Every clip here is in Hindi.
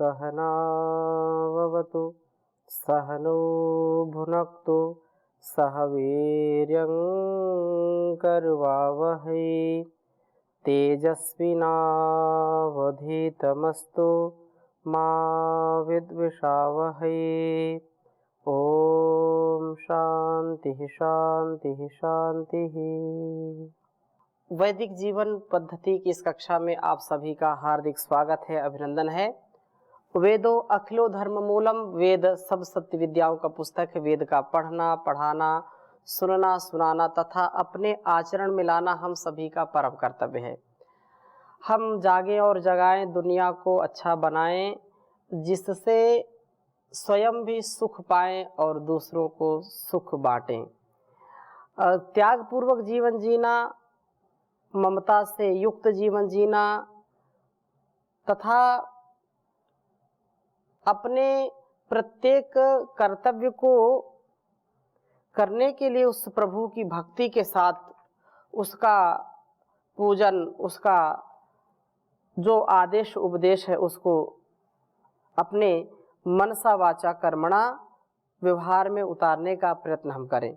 सहनाववतु सहनो भुनक्तु सह वीर्यं करवावहै तेजस्विनावधीतमस्तु मा विद्विषावहै। ओम शांति शांति शांति। वैदिक जीवन पद्धति की इस कक्षा में आप सभी का हार्दिक स्वागत है, अभिनंदन है। वेदो अखिलो धर्म मूलम, वेद सब सत्य विद्याओं का पुस्तक है। वेद का पढ़ना, पढ़ाना, सुनना, सुनाना तथा अपने आचरण में लाना हम सभी का परम कर्तव्य है। हम जागें और जगाएं, दुनिया को अच्छा बनाएं, जिससे स्वयं भी सुख पाएं और दूसरों को सुख बांटें। त्यागपूर्वक जीवन जीना, ममता से युक्त जीवन जीना तथा अपने प्रत्येक कर्तव्य को करने के लिए उस प्रभु की भक्ति के साथ उसका पूजन, उसका जो आदेश उपदेश है उसको अपने मनसा वाचा कर्मणा व्यवहार में उतारने का प्रयत्न हम करें।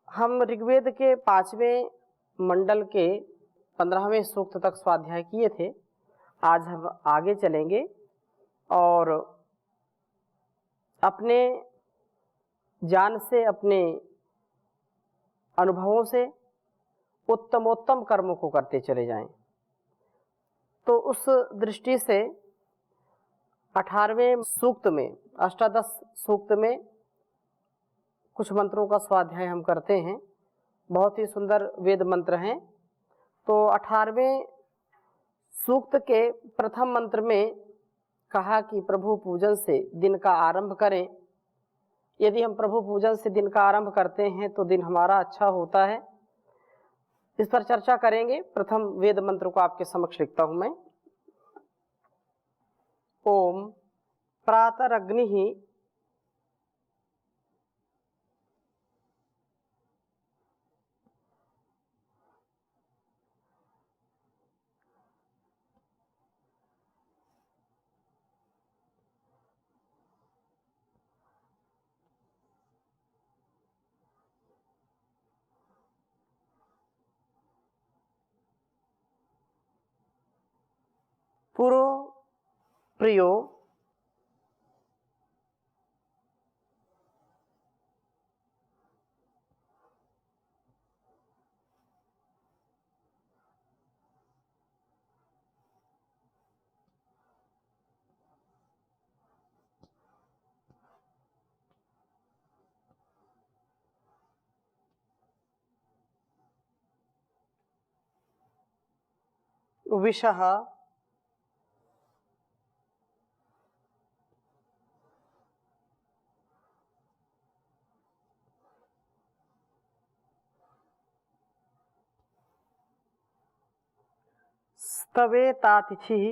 हम ऋग्वेद के 5वें मंडल के 15वें सूक्त तक स्वाध्याय किए थे। आज हम आगे चलेंगे और अपने ज्ञान से, अपने अनुभवों से उत्तमोत्तम कर्मों को करते चले जाएं। तो उस दृष्टि से 18वें सूक्त में, अष्टादश सूक्त में कुछ मंत्रों का स्वाध्याय हम करते हैं। बहुत ही सुंदर वेद मंत्र हैं। तो 18वें सूक्त के प्रथम मंत्र में कहा कि प्रभु पूजन से दिन का आरंभ करें। यदि हम प्रभु पूजन से दिन का आरंभ करते हैं तो दिन हमारा अच्छा होता है। इस पर चर्चा करेंगे। प्रथम वेद मंत्र को आपके समक्ष लिखता हूं मैं। ओम प्रातरग्निः पुरो प्रियो विषः स्तवेतातिथिः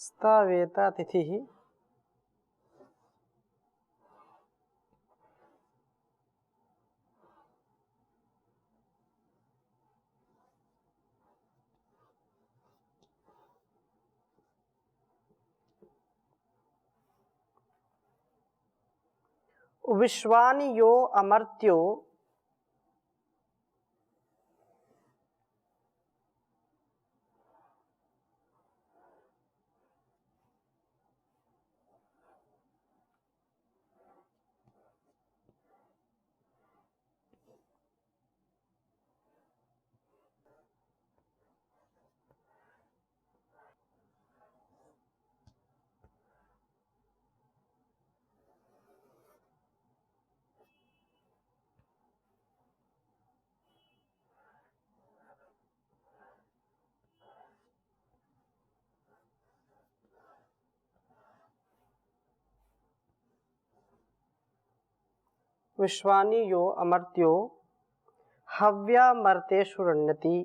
स्तवेतातिथिः विश्वानि यो अमर्त्यो विश्वानि यो अमर्त्यो हव्यामर्तेषु रण्यति।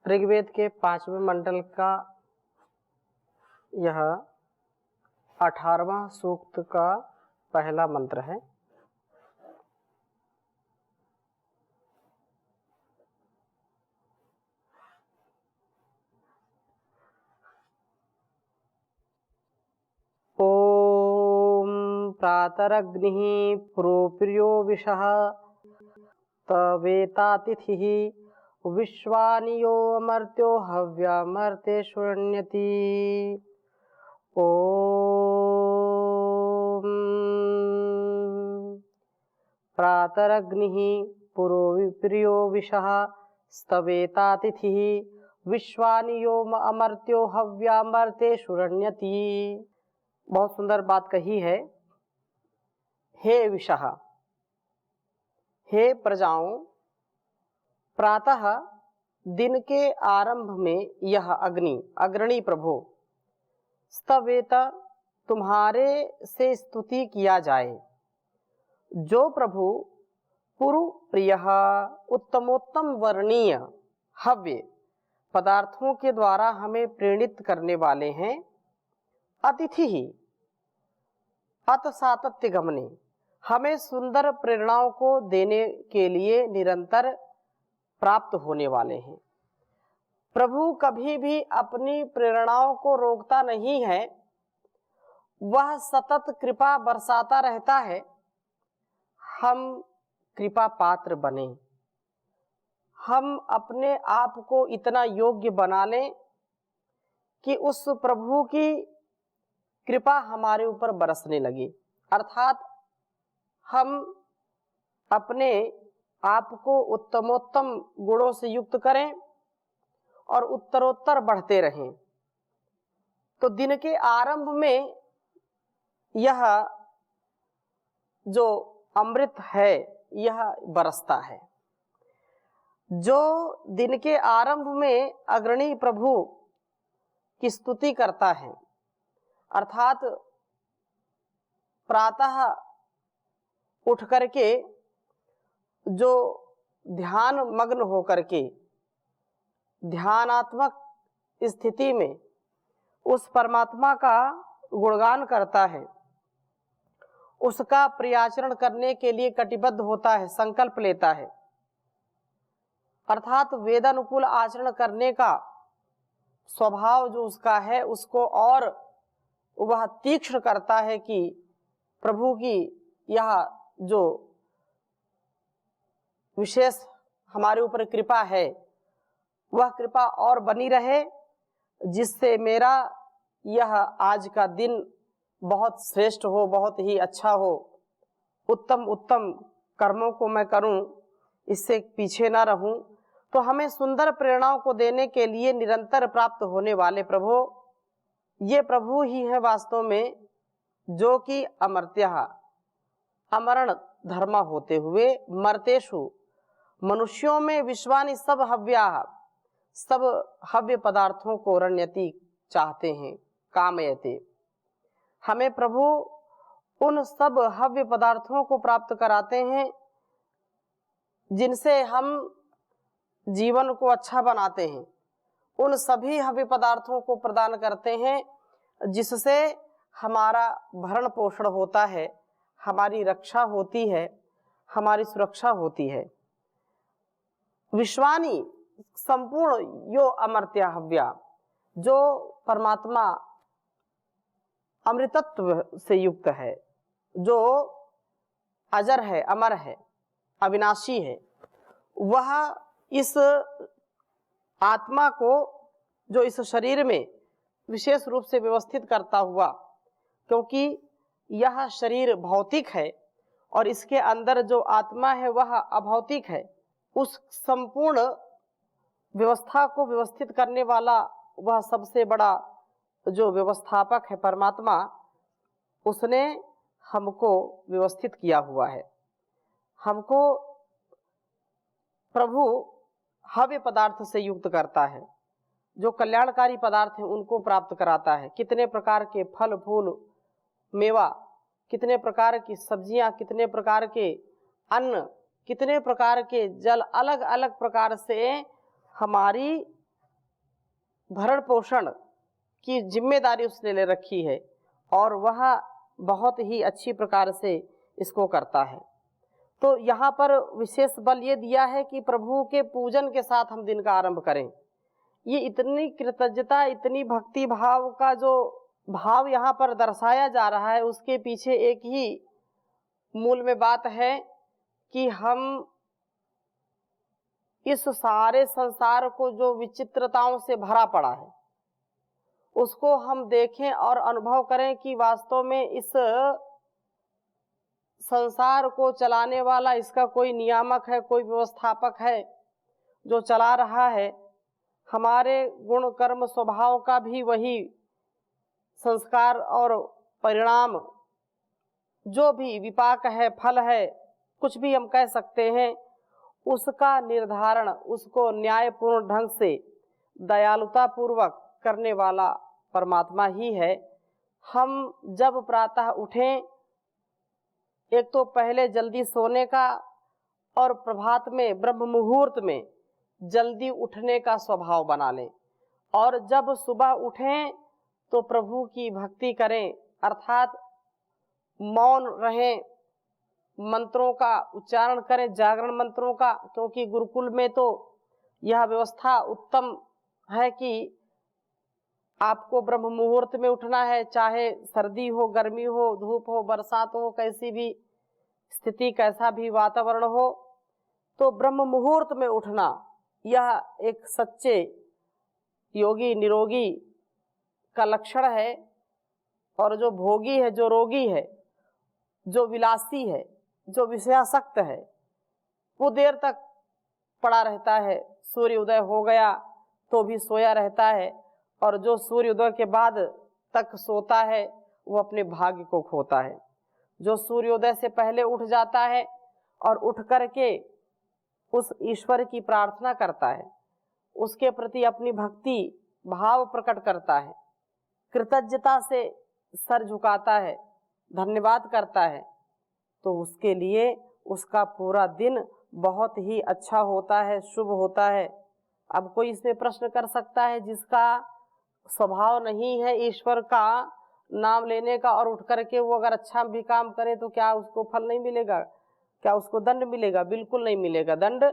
ऋग्वेद के 5वें मंडल का यह 18वां सूक्त का पहला मंत्र है। ओम प्रातरग्निः प्रोप्रियो विषः तवेतातिथिः विश्वानि यो अमर्त्यो हव्यामर्तेषु रण्यति। ओम प्रातरग्निः प्रोप्रियो विषः स्तवेतातिथिः विश्वानि यो अमर्त्यो हव्यामर्तेषु रण्यति। बहुत सुंदर बात कही है। हे विषः, हे प्रजाओं, प्रातः दिन के आरंभ में यह अग्रणी प्रभु स्तवेत तुम्हारे से स्तुति किया जाए, जो प्रभु पुरु प्रिय उत्तमोत्तम वर्णीय हव्य पदार्थों के द्वारा हमें प्रेरित करने वाले हैं। अतिथि ही अत सातत्य गमने, हमें सुंदर प्रेरणाओं को देने के लिए निरंतर प्राप्त होने वाले हैं। प्रभु कभी भी अपनी प्रेरणाओं को रोकता नहीं है, वह सतत कृपा बरसाता रहता है। हम कृपा पात्र बने, हम अपने आप को इतना योग्य बना लें कि उस प्रभु की कृपा हमारे ऊपर बरसने लगे। अर्थात हम अपने आप को उत्तमोत्तम गुणों से युक्त करें और उत्तरोत्तर बढ़ते रहें। तो दिन के आरंभ में यह जो अमृत है यह बरसता है। जो दिन के आरंभ में अग्रणी प्रभु की स्तुति करता है, अर्थात प्रातः उठ करके जो ध्यान मग्न हो करके ध्यानात्मक स्थिति में उस परमात्मा का गुणगान करता है, उसका प्रियाचरण करने के लिए कटिबद्ध होता है, संकल्प लेता है, अर्थात वेदानुकूल आचरण करने का स्वभाव जो उसका है उसको और वह तीक्ष्ण करता है कि प्रभु की यह जो विशेष हमारे ऊपर कृपा है वह कृपा और बनी रहे, जिससे मेरा यह आज का दिन बहुत श्रेष्ठ हो, बहुत ही अच्छा हो, उत्तम उत्तम कर्मों को मैं करूं, इससे पीछे ना रहूं। तो हमें सुंदर प्रेरणाओं को देने के लिए निरंतर प्राप्त होने वाले प्रभु, ये प्रभु ही है वास्तव में जो कि अमर्त्यः अमरण धर्म होते हुए मर्तेषु मनुष्यों में विश्वानि सब हव्याः सब हव्य पदार्थों को रण्यति चाहते हैं, कामयते। हमें प्रभु उन सब हव्य पदार्थों को प्राप्त कराते हैं जिनसे हम जीवन को अच्छा बनाते हैं, उन सभी हव्य पदार्थों को प्रदान करते हैं जिससे हमारा भरण पोषण होता है, हमारी रक्षा होती है, हमारी सुरक्षा होती है। विश्वानि संपूर्ण यो अमर्त्य हव्या, जो परमात्मा अमृतत्व से युक्त है, जो अजर है, अमर है, अविनाशी है, वह इस आत्मा को जो इस शरीर में विशेष रूप से व्यवस्थित करता हुआ, क्योंकि यह शरीर भौतिक है और इसके अंदर जो आत्मा है वह अभौतिक है, उस संपूर्ण व्यवस्था को व्यवस्थित करने वाला वह सबसे बड़ा जो व्यवस्थापक है परमात्मा, उसने हमको व्यवस्थित किया हुआ है। हमको प्रभु हव्य पदार्थ से युक्त करता है, जो कल्याणकारी पदार्थ हैं उनको प्राप्त कराता है। कितने प्रकार के फल फूल मेवा, कितने प्रकार की सब्जियां, कितने प्रकार के अन्न, कितने प्रकार के जल, अलग अलग प्रकार से हमारी भरण पोषण की जिम्मेदारी उसने ले रखी है और वह बहुत ही अच्छी प्रकार से इसको करता है। तो यहाँ पर विशेष बल ये दिया है कि प्रभु के पूजन के साथ हम दिन का आरंभ करें। ये इतनी कृतज्ञता, इतनी भक्ति भाव का जो भाव यहाँ पर दर्शाया जा रहा है, उसके पीछे एक ही मूल में बात है कि हम इस सारे संसार को जो विचित्रताओं से भरा पड़ा है उसको हम देखें और अनुभव करें कि वास्तव में इस संसार को चलाने वाला इसका कोई नियामक है, कोई व्यवस्थापक है जो चला रहा है। हमारे गुण कर्म स्वभाव का भी वही संस्कार और परिणाम, जो भी विपाक है, फल है, कुछ भी हम कह सकते हैं, उसका निर्धारण, उसको न्यायपूर्ण ढंग से दयालुता पूर्वक करने वाला परमात्मा ही है। हम जब प्रातः उठें, एक तो पहले जल्दी सोने का और प्रभात में ब्रह्म मुहूर्त में जल्दी उठने का स्वभाव बना लें, और जब सुबह उठें तो प्रभु की भक्ति करें, अर्थात मौन रहें, मंत्रों का उच्चारण करें, जागरण मंत्रों का, क्योंकि गुरुकुल में तो यह व्यवस्था उत्तम है कि आपको ब्रह्म मुहूर्त में उठना है, चाहे सर्दी हो, गर्मी हो, धूप हो, बरसात हो, कैसी भी स्थिति, कैसा भी वातावरण हो, तो ब्रह्म मुहूर्त में उठना यह एक सच्चे योगी निरोगी का लक्षण है। और जो भोगी है, जो रोगी है, जो विलासी है, जो विषयासक्त है, वो देर तक पड़ा रहता है। सूर्य उदय हो गया तो भी सोया रहता है, और जो सूर्य उदय के बाद तक सोता है वो अपने भाग्य को खोता है। जो सूर्योदय से पहले उठ जाता है और उठ करके उस ईश्वर की प्रार्थना करता है, उसके प्रति अपनी भक्ति भाव प्रकट करता है, कृतज्ञता से सर झुकाता है, धन्यवाद करता है, तो उसके लिए उसका पूरा दिन बहुत ही अच्छा होता है, शुभ होता है। अब कोई इसमें प्रश्न कर सकता है, जिसका स्वभाव नहीं है ईश्वर का नाम लेने का और उठ करके वो अगर अच्छा भी काम करे तो क्या उसको फल नहीं मिलेगा, क्या उसको दंड मिलेगा? बिल्कुल नहीं मिलेगा दंड,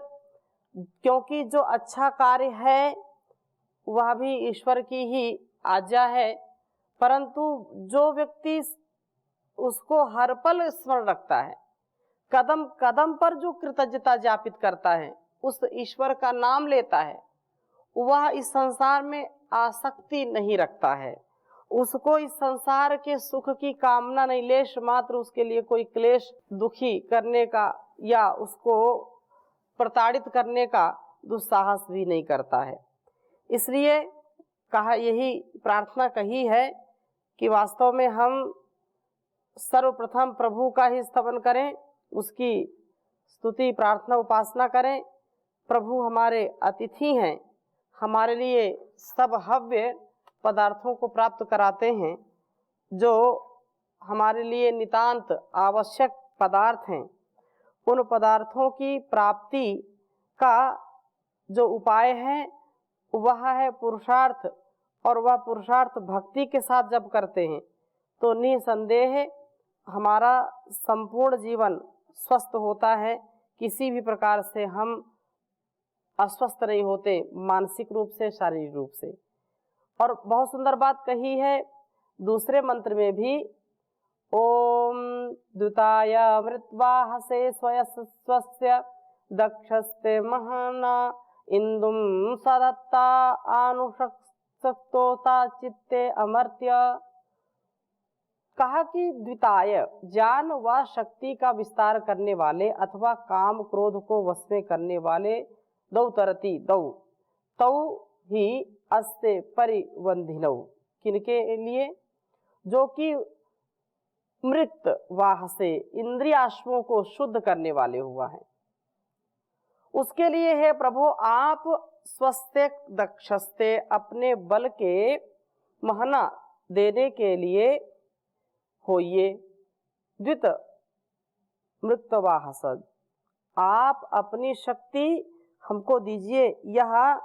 क्योंकि जो अच्छा कार्य है वह भी ईश्वर की ही आज्ञा है। परंतु जो व्यक्ति उसको हर पल स्मरण रखता है, कदम कदम पर जो कृतज्ञता ज्ञापित करता है, उस ईश्वर का नाम लेता है, वह इस संसार में आसक्ति नहीं रखता है, उसको इस संसार के सुख की कामना नहीं, लेश मात्र उसके लिए कोई क्लेश दुखी करने का या उसको प्रताड़ित करने का दुस्साहस भी नहीं करता है। इसलिए कहा, यही प्रार्थना कही है कि वास्तव में हम सर्वप्रथम प्रभु का ही स्तवन करें, उसकी स्तुति प्रार्थना उपासना करें। प्रभु हमारे अतिथि हैं, हमारे लिए सब हव्य पदार्थों को प्राप्त कराते हैं, जो हमारे लिए नितांत आवश्यक पदार्थ हैं। उन पदार्थों की प्राप्ति का जो उपाय है वह है पुरुषार्थ, और वह पुरुषार्थ भक्ति के साथ जब करते हैं तो निसंदेह हमारा संपूर्ण जीवन स्वस्थ होता है। किसी भी प्रकार से हम अस्वस्थ नहीं होते, मानसिक रूप से, शारीरिक रूप से। और बहुत सुंदर बात कही है दूसरे मंत्र में भी, ओम द्विताय मृत्वाहसे स्वस्य दक्षस्ते महना इंदुम सदत्ता आनुषक्तोता चित्ते अमर्त्य। कहा कि द्विताय ज्ञान व शक्ति का विस्तार करने वाले अथवा काम क्रोध को वश में करने वाले दौ तरती दौ तौ ही अस्ते परिबंधिनौ, किनके लिए? जो कि मृत वाह से इंद्रियाश्वों को शुद्ध करने वाले हुआ है, उसके लिए है प्रभु आप स्वस्ते दक्षस्ते अपने बल के महना देने के लिए होइए। द्वित मृतवाहसद, आप अपनी शक्ति हमको दीजिए। यह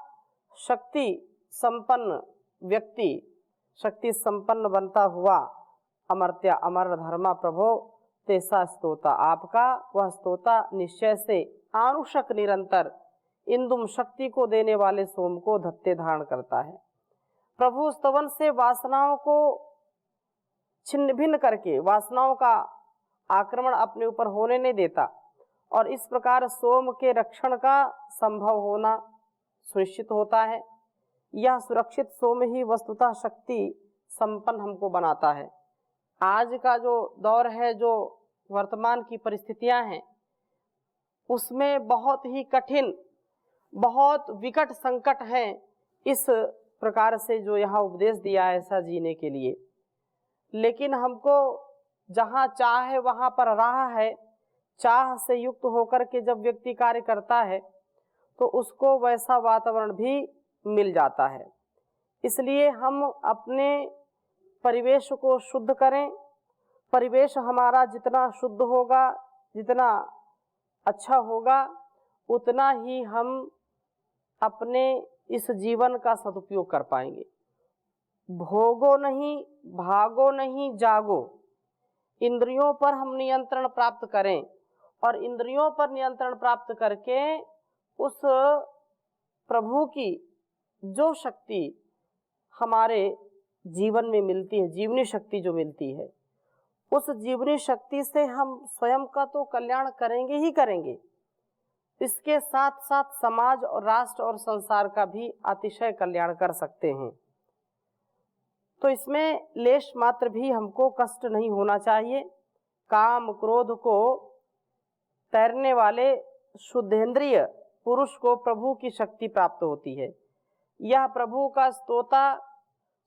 शक्ति संपन्न व्यक्ति शक्ति संपन्न बनता हुआ अमर्त्य अमर धर्मा प्रभो तेसा स्तोता, आपका वह स्तोता निश्चय से आनुषक निरंतर इंदुम शक्ति को देने वाले सोम को धत्ते धारण करता है। प्रभु स्तवन से वासनाओं को छिन्न भिन्न करके वासनाओं का आक्रमण अपने ऊपर होने नहीं देता और इस प्रकार सोम के रक्षण का संभव होना सुनिश्चित होता है। यह सुरक्षित सोम ही वस्तुतः शक्ति संपन्न हमको बनाता है। आज का जो दौर है, जो वर्तमान की परिस्थितियां हैं, उसमें बहुत ही कठिन, बहुत विकट संकट हैं। इस प्रकार से जो यहाँ उपदेश दिया है ऐसा जीने के लिए, लेकिन हमको जहाँ चाह है वहाँ पर राह है। चाह से युक्त होकर के जब व्यक्ति कार्य करता है तो उसको वैसा वातावरण भी मिल जाता है। इसलिए हम अपने परिवेश को शुद्ध करें। परिवेश हमारा जितना शुद्ध होगा, जितना अच्छा होगा, उतना ही हम अपने इस जीवन का सदुपयोग कर पाएंगे। भोगो नहीं, भागो नहीं, जागो। इंद्रियों पर हम नियंत्रण प्राप्त करें और इंद्रियों पर नियंत्रण प्राप्त करके उस प्रभु की जो शक्ति हमारे जीवन में मिलती है, जीवनी शक्ति जो मिलती है, उस जीवनी शक्ति से हम स्वयं का तो कल्याण करेंगे ही करेंगे, इसके साथ साथ समाज और राष्ट्र और संसार का भी अतिशय कल्याण कर सकते हैं। तो इसमें लेश मात्र भी हमको कष्ट नहीं होना चाहिए। काम क्रोध को तैरने वाले शुद्धेंद्रिय पुरुष को प्रभु की शक्ति प्राप्त होती है। यह प्रभु का स्तोता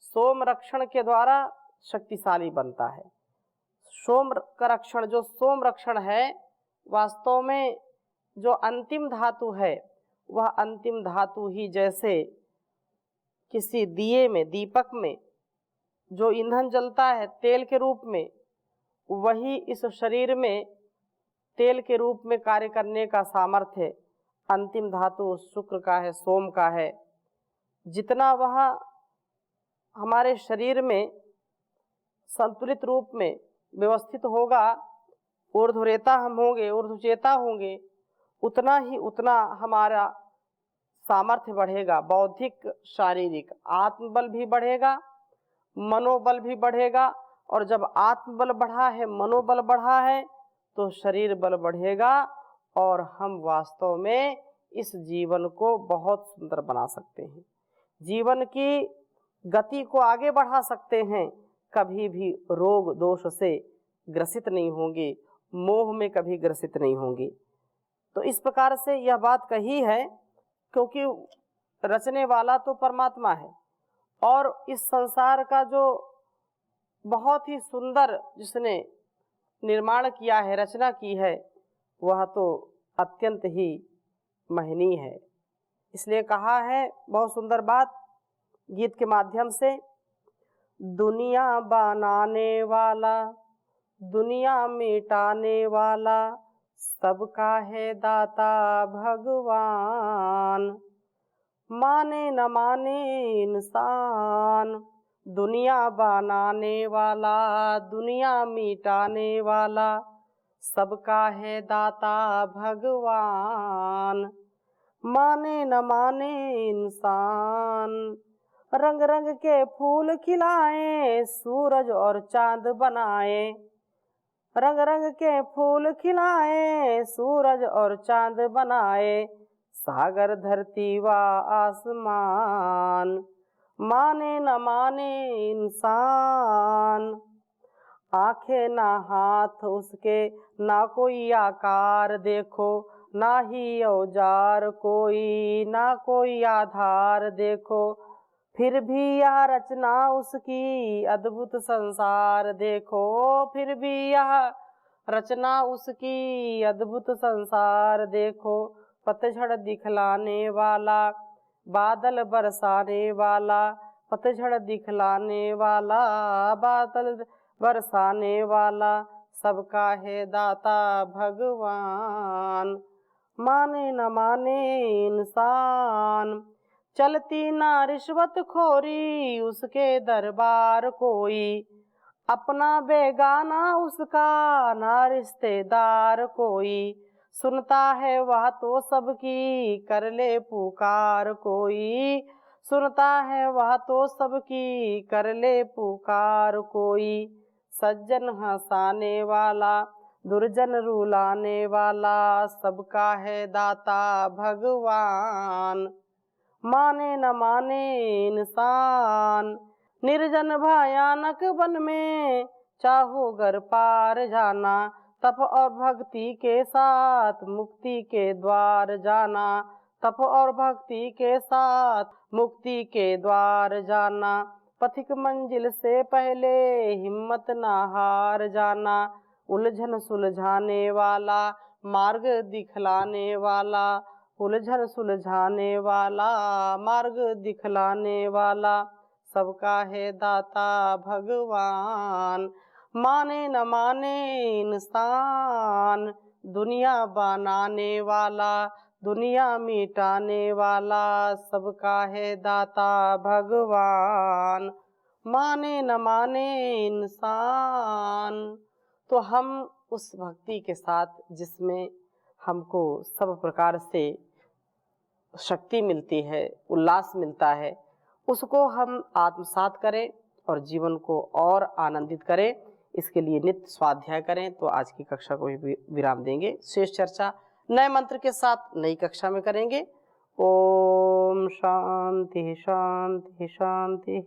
सोम रक्षण के द्वारा शक्तिशाली बनता है। सोम का रक्षण, जो सोम रक्षण है, वास्तव में जो अंतिम धातु है, वह अंतिम धातु ही जैसे किसी दिए में, दीपक में जो ईंधन जलता है तेल के रूप में, वही इस शरीर में तेल के रूप में कार्य करने का सामर्थ्य अंतिम धातु शुक्र का है, सोम का है। जितना वह हमारे शरीर में संतुलित रूप में व्यवस्थित होगा, ऊर्ध्वरेता हम होंगे, ऊर्ध्वचेता होंगे, उतना हमारा सामर्थ्य बढ़ेगा। बौद्धिक, शारीरिक, आत्मबल भी बढ़ेगा, मनोबल भी बढ़ेगा। और जब आत्मबल बढ़ा है, मनोबल बढ़ा है, तो शरीर बल बढ़ेगा और हम वास्तव में इस जीवन को बहुत सुंदर बना सकते हैं, जीवन की गति को आगे बढ़ा सकते हैं। कभी भी रोग दोष से ग्रसित नहीं होंगे, मोह में कभी ग्रसित नहीं होंगे। तो इस प्रकार से यह बात कही है, क्योंकि रचने वाला तो परमात्मा है और इस संसार का जो बहुत ही सुंदर जिसने निर्माण किया है, रचना की है, वह तो अत्यंत ही महनीय है। इसलिए कहा है बहुत सुंदर बात गीत के माध्यम से, दुनिया बनाने वाला, दुनिया मिटाने वाला, सबका है दाता भगवान, माने न माने इंसान। दुनिया बनाने वाला, दुनिया मिटाने वाला, सबका है दाता भगवान, माने न माने इंसान। रंग रंग के फूल खिलाए, सूरज और चांद बनाए, रंग रंग के फूल खिलाए, सूरज और चांद बनाए, सागर धरती व आसमान, माने न माने इंसान। आंखें ना हाथ उसके, ना कोई आकार देखो, ना ही औजार कोई, ना कोई आधार देखो, फिर भी यह रचना उसकी अद्भुत संसार देखो, फिर भी यह रचना उसकी अद्भुत संसार देखो। पतझड़ दिखलाने वाला, बादल बरसाने वाला, पतझड़ दिखलाने वाला, बादल बरसाने वाला, सबका है दाता भगवान, माने न माने इंसान। चलती ना रिश्वत खोरी उसके दरबार कोई, अपना बेगाना उसका ना रिश्तेदार कोई, सुनता है वह तो सबकी कर ले पुकार कोई, सुनता है वह तो सबकी कर ले पुकार कोई। सज्जन हंसाने वाला, दुर्जन रुलाने वाला, सबका है दाता भगवान, माने न माने इंसान। निर्जन भयानक वन में चाहो घर पार जाना, तप और भक्ति के साथ मुक्ति के द्वार जाना, तप और भक्ति के साथ मुक्ति के द्वार जाना। पथिक मंजिल से पहले हिम्मत ना हार जाना, उलझन सुलझाने वाला, मार्ग दिखलाने वाला, उलझन सुलझाने वाला, मार्ग दिखलाने वाला, सबका है दाता भगवान, माने न माने इंसान। दुनिया बनाने वाला, दुनिया मिटाने वाला, सबका है दाता भगवान, माने न माने इंसान। तो हम उस भक्ति के साथ जिसमें हमको सब प्रकार से शक्ति मिलती है, उल्लास मिलता है, उसको हम आत्मसात करें और जीवन को और आनंदित करें। इसके लिए नित्य स्वाध्याय करें। तो आज की कक्षा को भी विराम देंगे। शेष चर्चा नए मंत्र के साथ नई कक्षा में करेंगे। ओम शांति शांति शांति।